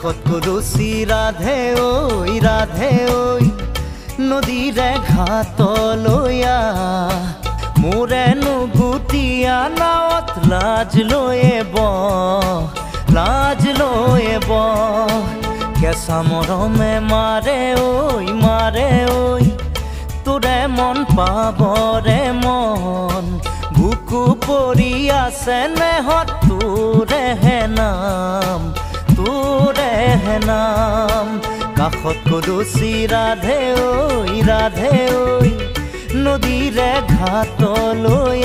কাষত কলচি ৰাধে ঐ নদীৰে ঘাটলৈ মোৰে নুগুটিয়া নাৱত লাজ লৈয়ে কেঁচা মৰমে মাৰে ঐ তোৰে মন পাবৰে মন বুকু পৰি আছে নেহত তোৰেহে নাম কাষত কলচি ৰাধে ঐ নদীৰে ঘাটলৈ